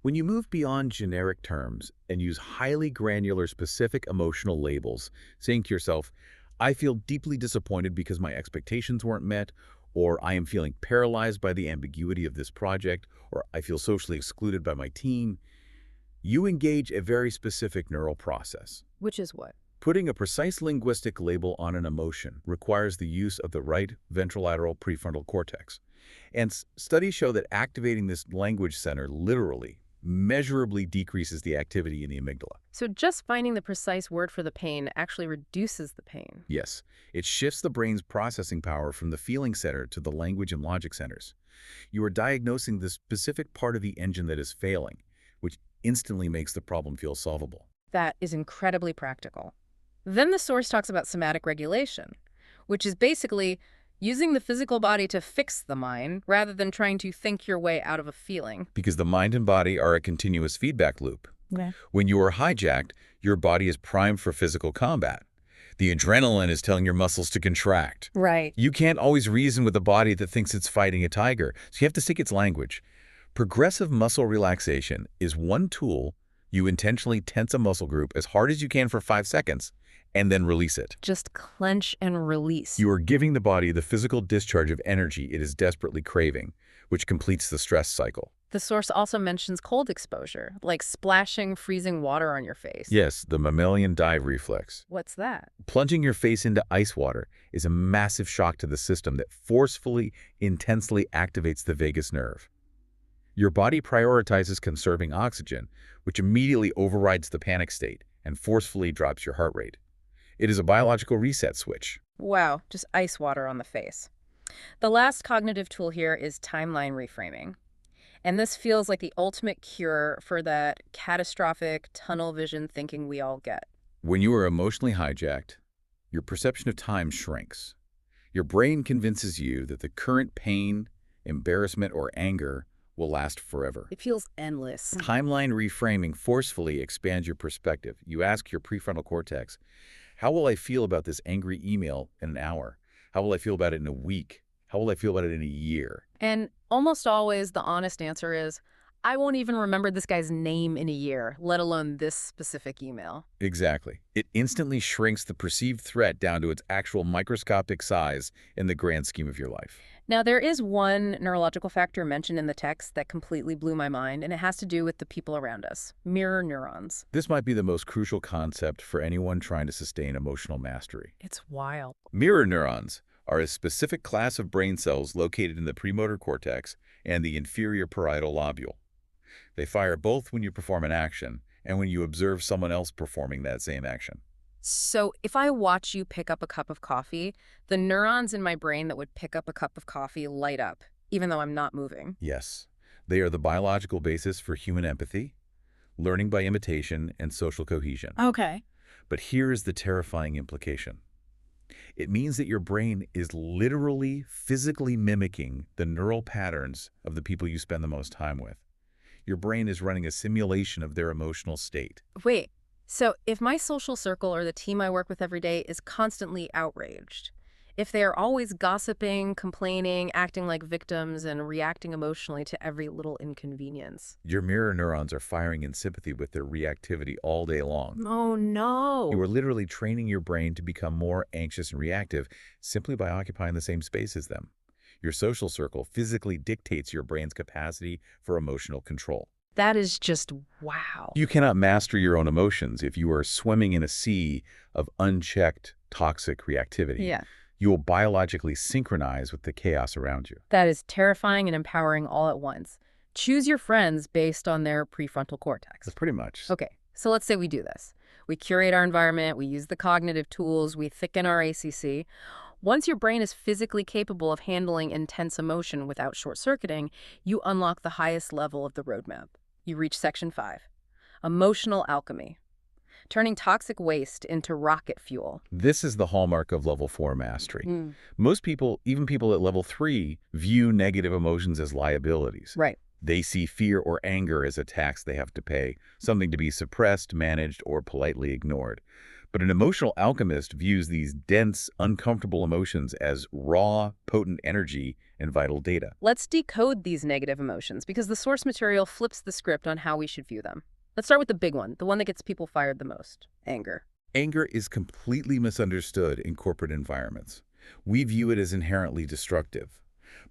When you move beyond generic terms and use highly granular specific emotional labels, saying to yourself, I feel deeply disappointed because my expectations weren't met, or I am feeling paralyzed by the ambiguity of this project, or I feel socially excluded by my team, you engage a very specific neural process. Which is what? Putting a precise linguistic label on an emotion requires the use of the right ventrolateral prefrontal cortex. And studies show that activating this language center literally, measurably decreases the activity in the amygdala. So just finding the precise word for the pain actually reduces the pain. Yes, it shifts the brain's processing power from the feeling center to the language and logic centers. You are diagnosing the specific part of the engine that is failing, which instantly makes the problem feel solvable. That is incredibly practical. Then the source talks about somatic regulation, which is basically using the physical body to fix the mind rather than trying to think your way out of a feeling. Because the mind and body are a continuous feedback loop. Okay. When you are hijacked, your body is primed for physical combat. The adrenaline is telling your muscles to contract. Right. You can't always reason with a body that thinks it's fighting a tiger, so you have to speak its language. Progressive muscle relaxation is one tool. You intentionally tense a muscle group as hard as you can for 5 seconds, and then release it. Just clench and release. You are giving the body the physical discharge of energy it is desperately craving, which completes the stress cycle. The source also mentions cold exposure, like splashing freezing water on your face. Yes, the mammalian dive reflex. What's that? Plunging your face into ice water is a massive shock to the system that forcefully, intensely activates the vagus nerve. Your body prioritizes conserving oxygen, which immediately overrides the panic state and forcefully drops your heart rate. It is a biological reset switch. Wow, just ice water on the face. The last cognitive tool here is timeline reframing. And this feels like the ultimate cure for that catastrophic tunnel vision thinking we all get. When you are emotionally hijacked, your perception of time shrinks. Your brain convinces you that the current pain, embarrassment, or anger will last forever. It feels endless. Timeline reframing forcefully expands your perspective. You ask your prefrontal cortex, how will I feel about this angry email in an hour? How will I feel about it in a week? How will I feel about it in a year? And almost always the honest answer is, I won't even remember this guy's name in a year, let alone this specific email. Exactly. It instantly shrinks the perceived threat down to its actual microscopic size in the grand scheme of your life. Now, there is one neurological factor mentioned in the text that completely blew my mind, and it has to do with the people around us, mirror neurons. This might be the most crucial concept for anyone trying to sustain emotional mastery. It's wild. Mirror neurons are a specific class of brain cells located in the premotor cortex and the inferior parietal lobule. They fire both when you perform an action and when you observe someone else performing that same action. So if I watch you pick up a cup of coffee, the neurons in my brain that would pick up a cup of coffee light up, even though I'm not moving. Yes, they are the biological basis for human empathy, learning by imitation, and social cohesion. Okay. But here is the terrifying implication. It means that your brain is literally, physically mimicking the neural patterns of the people you spend the most time with. Your brain is running a simulation of their emotional state. Wait, so if my social circle or the team I work with every day is constantly outraged, If they are always gossiping, complaining, acting like victims, and reacting emotionally to every little inconvenience. Your mirror neurons are firing in sympathy with their reactivity all day long. Oh, You no. are literally training your brain to become more anxious and reactive simply by occupying the same space as them. Your social circle physically dictates your brain's capacity for emotional control. That is just wow. You cannot master your own emotions if you are swimming in a sea of unchecked, toxic reactivity. Yeah. You will biologically synchronize with the chaos around you. That is terrifying and empowering all at once. Choose your friends based on their prefrontal cortex. That's pretty much. Okay, so let's say we do this. We curate our environment, we use the cognitive tools, we thicken our ACC. Once your brain is physically capable of handling intense emotion without short-circuiting, you unlock the highest level of the roadmap. You reach Section 5, emotional alchemy, turning toxic waste into rocket fuel. This is the hallmark of level 4 mastery. Mm. Most people, even people at level 3, view negative emotions as liabilities. Right. They see fear or anger as a tax they have to pay, something to be suppressed, managed, or politely ignored. But an emotional alchemist views these dense, uncomfortable emotions as raw, potent energy and vital data. Let's decode these negative emotions because the source material flips the script on how we should view them. Let's start with the big one, the one that gets people fired the most, anger. Anger is completely misunderstood in corporate environments. We view it as inherently destructive.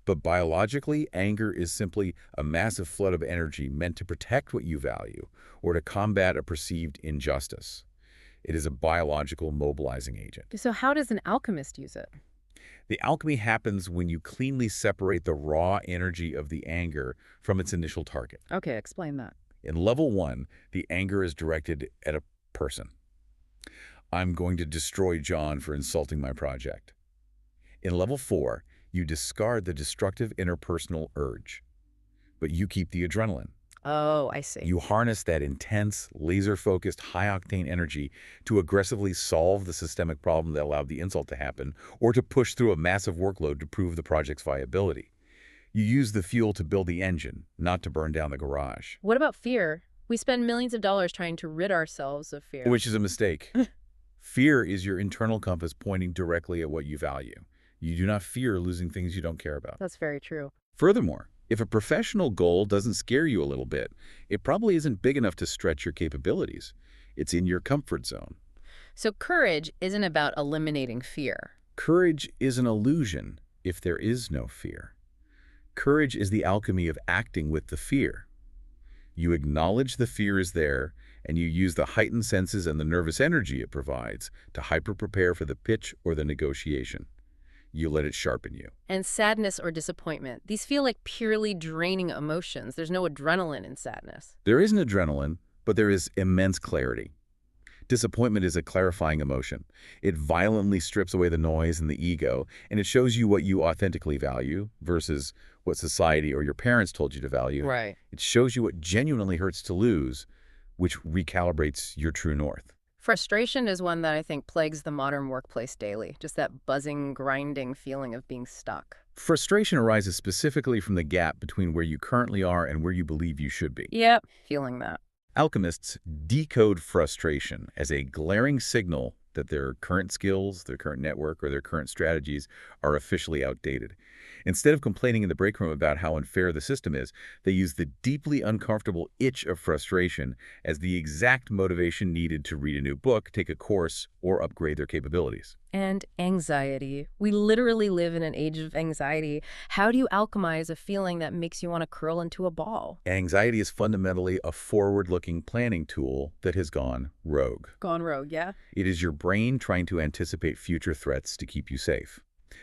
But biologically, anger is simply a massive flood of energy meant to protect what you value or to combat a perceived injustice. It is a biological mobilizing agent. So how does an alchemist use it? The alchemy happens when you cleanly separate the raw energy of the anger from its initial target. Okay, explain that. In level 1, the anger is directed at a person. I'm going to destroy John for insulting my project. In level 4, you discard the destructive interpersonal urge, but you keep the adrenaline. Oh, I see. You harness that intense, laser-focused, high-octane energy to aggressively solve the systemic problem that allowed the insult to happen, or to push through a massive workload to prove the project's viability. You use the fuel to build the engine, not to burn down the garage. What about fear? We spend millions of dollars trying to rid ourselves of fear. Which is a mistake. Fear is your internal compass pointing directly at what you value. You do not fear losing things you don't care about. That's very true. Furthermore, if a professional goal doesn't scare you a little bit, it probably isn't big enough to stretch your capabilities. It's in your comfort zone. So courage isn't about eliminating fear. Courage is an illusion if there is no fear. Courage is the alchemy of acting with the fear. You acknowledge the fear is there, and you use the heightened senses and the nervous energy it provides to hyper-prepare for the pitch or the negotiation. You let it sharpen you. And sadness or disappointment, these feel like purely draining emotions. There's no adrenaline in sadness. There isn't adrenaline, but there is immense clarity. Disappointment is a clarifying emotion. It violently strips away the noise and the ego, and it shows you what you authentically value versus what society or your parents told you to value. Right. It shows you what genuinely hurts to lose, which recalibrates your true north. Frustration is one that I think plagues the modern workplace daily. Just that buzzing, grinding feeling of being stuck. Frustration arises specifically from the gap between where you currently are and where you believe you should be. Yep, feeling that. Alchemists decode frustration as a glaring signal that their current skills, their current network, or their current strategies are officially outdated. Instead of complaining in the break room about how unfair the system is, they use the deeply uncomfortable itch of frustration as the exact motivation needed to read a new book, take a course, or upgrade their capabilities. And anxiety. We literally live in an age of anxiety. How do you alchemize a feeling that makes you want to curl into a ball? Anxiety is fundamentally a forward-looking planning tool that has gone rogue. Gone rogue, yeah? It is your brain trying to anticipate future threats to keep you safe.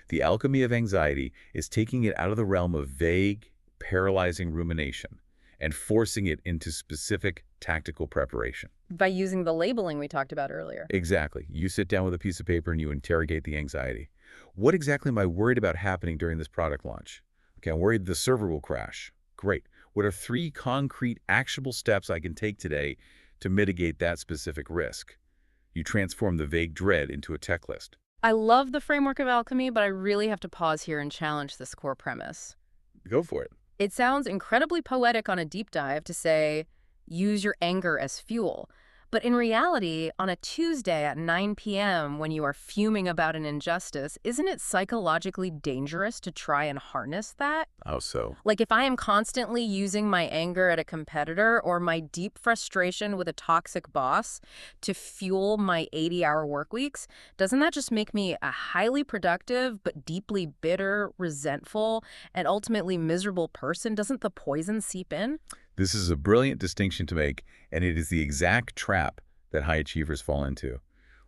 The alchemy of anxiety is taking it out of the realm of vague, paralyzing rumination and forcing it into specific tactical preparation. By using the labeling we talked about earlier. Exactly. You sit down with a piece of paper and you interrogate the anxiety. What exactly am I worried about happening during this product launch? Okay, I'm worried the server will crash. Great. What are 3 concrete, actionable steps I can take today to mitigate that specific risk? You transform the vague dread into a tech list. I love the framework of alchemy, but I really have to pause here and challenge this core premise. Go for it. It sounds incredibly poetic on a deep dive to say, use your anger as fuel. But in reality, on a Tuesday at 9 p.m., when you are fuming about an injustice, isn't it psychologically dangerous to try and harness that? How so? Like if I am constantly using my anger at a competitor or my deep frustration with a toxic boss to fuel my 80-hour work weeks, doesn't that just make me a highly productive but deeply bitter, resentful, and ultimately miserable person? Doesn't the poison seep in? This is a brilliant distinction to make, and it is the exact trap that high achievers fall into.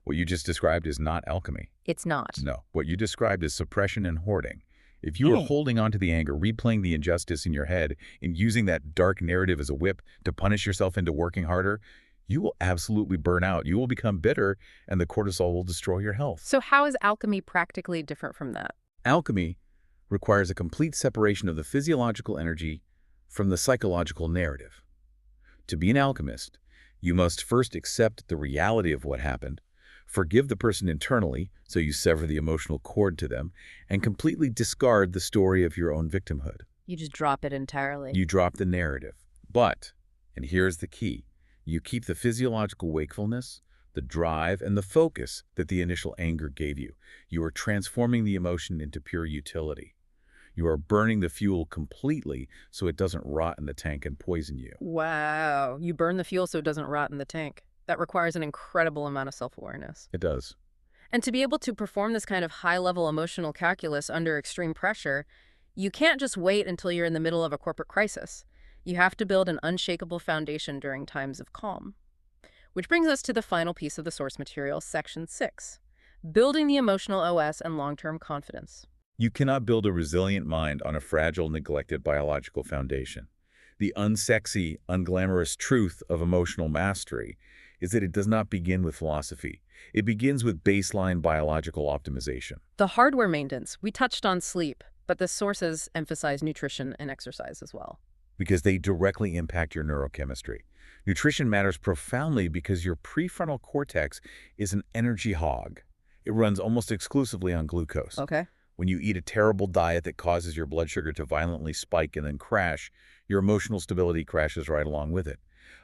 What you just described is not alchemy. It's not. No, what you described is suppression and hoarding. If you are holding on to the anger, replaying the injustice in your head, and using that dark narrative as a whip to punish yourself into working harder, you will absolutely burn out. You will become bitter, and the cortisol will destroy your health. So how is alchemy practically different from that? Alchemy requires a complete separation of the physiological energy from the psychological narrative. To be an alchemist, you must first accept the reality of what happened, forgive the person internally, so you sever the emotional cord to them, and completely discard the story of your own victimhood. You just drop it entirely. You drop the narrative. But, and here's the key, you keep the physiological wakefulness, the drive, and the focus that the initial anger gave you. You are transforming the emotion into pure utility. You are burning the fuel completely so it doesn't rot in the tank and poison you. Wow. You burn the fuel so it doesn't rot in the tank. That requires an incredible amount of self-awareness. It does. And to be able to perform this kind of high-level emotional calculus under extreme pressure, you can't just wait until you're in the middle of a corporate crisis. You have to build an unshakable foundation during times of calm. Which brings us to the final piece of the source material, Section 6, Building the Emotional OS and Long-Term Confidence. You cannot build a resilient mind on a fragile, neglected biological foundation. The unsexy, unglamorous truth of emotional mastery is that it does not begin with philosophy. It begins with baseline biological optimization. The hardware maintenance, we touched on sleep, but the sources emphasize nutrition and exercise as well. Because they directly impact your neurochemistry. Nutrition matters profoundly because your prefrontal cortex is an energy hog. It runs almost exclusively on glucose. Okay. When you eat a terrible diet that causes your blood sugar to violently spike and then crash, your emotional stability crashes right along with it.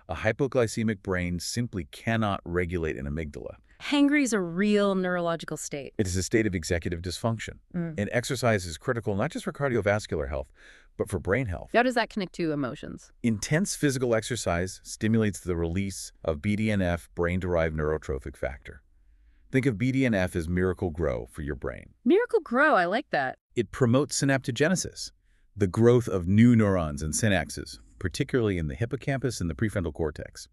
A hypoglycemic brain simply cannot regulate an amygdala. Hangry is a real neurological state. It is a state of executive dysfunction. And exercise is critical not just for cardiovascular health, but for brain health. How does that connect to emotions? Intense physical exercise stimulates the release of BDNF, brain-derived neurotrophic factor. Think of BDNF as miracle grow for your brain. Miracle Grow, I like that. It promotes synaptogenesis, the growth of new neurons and synapses, particularly in the hippocampus and the prefrontal cortex.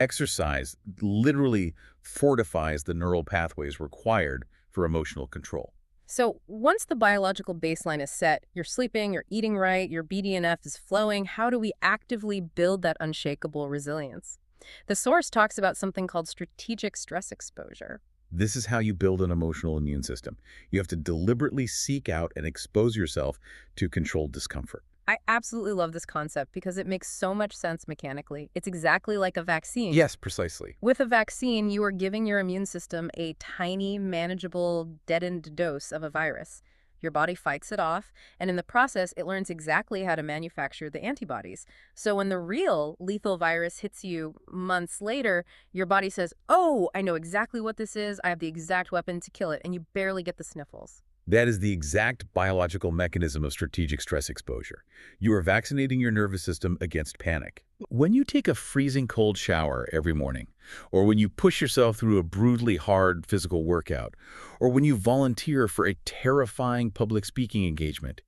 Exercise literally fortifies the neural pathways required for emotional control. So once the biological baseline is set, you're sleeping, you're eating right, your BDNF is flowing, how do we actively build that unshakable resilience? The source talks about something called strategic stress exposure. This is how you build an emotional immune system. You have to deliberately seek out and expose yourself to controlled discomfort. I absolutely love this concept because it makes so much sense mechanically. It's exactly like a vaccine. Yes, precisely. With a vaccine, you are giving your immune system a tiny, manageable, deadened dose of a virus. Your body fights it off, and in the process, it learns exactly how to manufacture the antibodies. So when the real lethal virus hits you months later, your body says, oh, I know exactly what this is. I have the exact weapon to kill it, and you barely get the sniffles. That is the exact biological mechanism of strategic stress exposure. You are vaccinating your nervous system against panic. When you take a freezing cold shower every morning, or when you push yourself through a brutally hard physical workout, or when you volunteer for a terrifying public speaking engagement,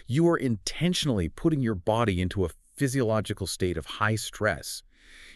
you are intentionally putting your body into a physiological state of high stress.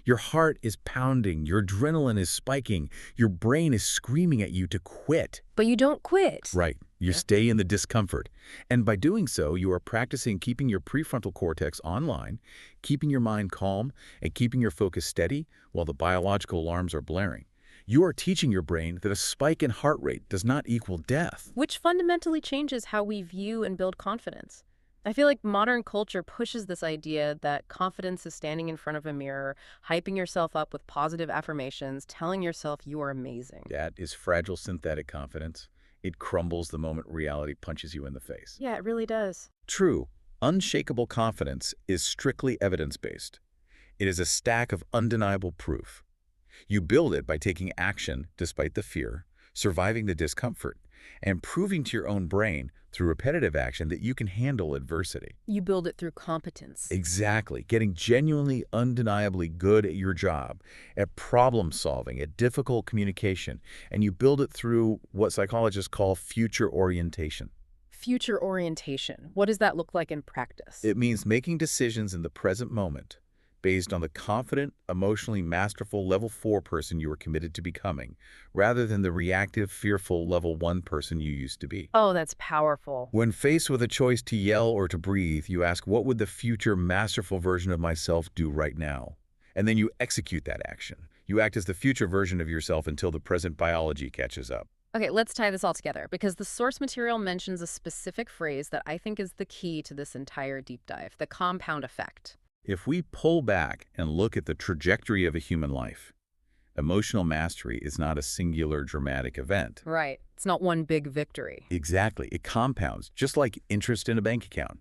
Your heart is pounding, your adrenaline is spiking, your brain is screaming at you to quit. But you don't quit. Right. You stay in the discomfort. And by doing so, you are practicing keeping your prefrontal cortex online, keeping your mind calm, and keeping your focus steady while the biological alarms are blaring. You are teaching your brain that a spike in heart rate does not equal death. Which fundamentally changes how we view and build confidence. I feel like modern culture pushes this idea that confidence is standing in front of a mirror, hyping yourself up with positive affirmations, telling yourself you are amazing. That is fragile synthetic confidence. It crumbles the moment reality punches you in the face. Yeah, it really does. True, unshakable confidence is strictly evidence-based. It is a stack of undeniable proof. You build it by taking action despite the fear, surviving the discomfort, and proving to your own brain through repetitive action that you can handle adversity. You build it through competence. Exactly. Getting genuinely, undeniably good at your job, at problem solving, at difficult communication, and you build it through what psychologists call future orientation. Future orientation. What does that look like in practice? It means making decisions in the present moment based on the confident, emotionally masterful level 4 person you are committed to becoming, rather than the reactive, fearful level 1 person you used to be. Oh, that's powerful. When faced with a choice to yell or to breathe, you ask, what would the future masterful version of myself do right now? And then you execute that action. You act as the future version of yourself until the present biology catches up. Okay, let's tie this all together because the source material mentions a specific phrase that I think is the key to this entire deep dive, the compound effect. If we pull back and look at the trajectory of a human life, emotional mastery is not a singular dramatic event. Right. It's not one big victory. Exactly. It compounds, just like interest in a bank account.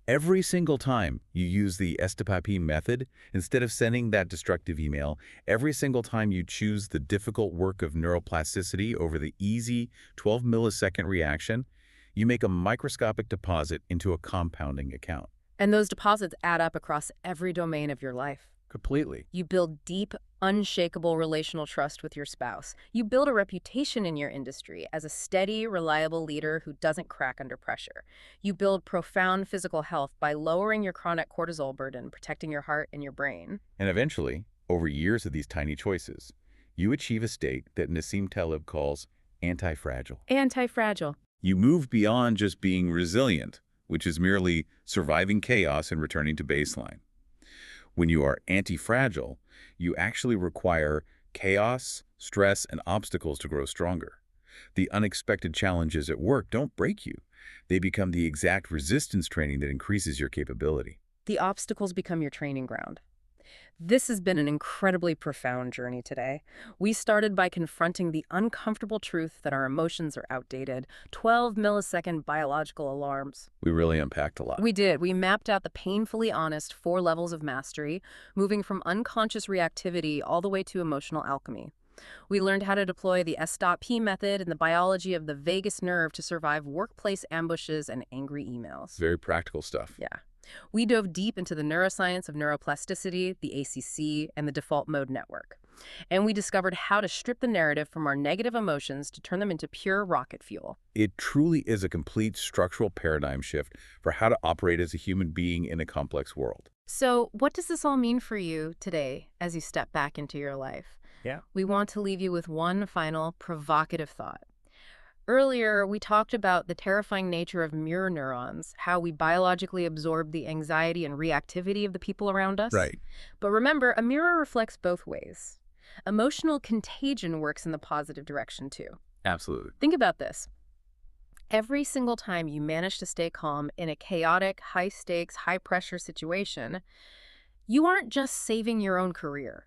Every single time you use the Estapapi method, instead of sending that destructive email, every single time you choose the difficult work of neuroplasticity over the easy 12-millisecond reaction, you make a microscopic deposit into a compounding account. And those deposits add up across every domain of your life. Completely. You build deep, unshakable relational trust with your spouse. You build a reputation in your industry as a steady, reliable leader who doesn't crack under pressure. You build profound physical health by lowering your chronic cortisol burden, protecting your heart and your brain. And eventually, over years of these tiny choices, you achieve a state that Nassim Taleb calls anti-fragile. Anti-fragile. You move beyond just being resilient, which is merely surviving chaos and returning to baseline. When you are anti-fragile, you actually require chaos, stress, and obstacles to grow stronger. The unexpected challenges at work don't break you. They become the exact resistance training that increases your capability. The obstacles become your training ground. This has been an incredibly profound journey today. We started by confronting the uncomfortable truth that our emotions are outdated, 12-millisecond biological alarms. We really unpacked a lot. We did. We mapped out the painfully honest 4 levels of mastery, moving from unconscious reactivity all the way to emotional alchemy. We learned how to deploy the S.P method and the biology of the vagus nerve to survive workplace ambushes and angry emails. Very practical stuff. Yeah. We dove deep into the neuroscience of neuroplasticity, the ACC, and the default mode network. And we discovered how to strip the narrative from our negative emotions to turn them into pure rocket fuel. It truly is a complete structural paradigm shift for how to operate as a human being in a complex world. So, what does this all mean for you today as you step back into your life? Yeah. We want to leave you with one final provocative thought. Earlier, we talked about the terrifying nature of mirror neurons, how we biologically absorb the anxiety and reactivity of the people around us. Right. But remember, a mirror reflects both ways. Emotional contagion works in the positive direction, too. Absolutely. Think about this. Every single time you manage to stay calm in a chaotic, high-stakes, high-pressure situation, you aren't just saving your own career.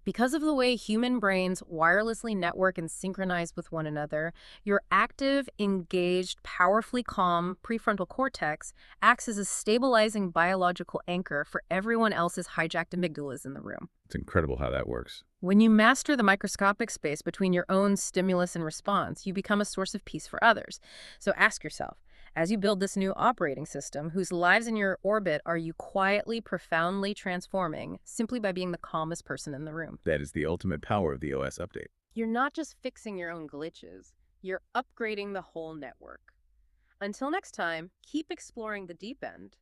Because of the way human brains wirelessly network and synchronize with one another, your active, engaged, powerfully calm prefrontal cortex acts as a stabilizing biological anchor for everyone else's hijacked amygdalas in the room. It's incredible how that works. When you master the microscopic space between your own stimulus and response, you become a source of peace for others. So ask yourself, as you build this new operating system, whose lives in your orbit are you quietly, profoundly transforming simply by being the calmest person in the room? That is the ultimate power of the OS update. You're not just fixing your own glitches, you're upgrading the whole network. Until next time, keep exploring the deep end.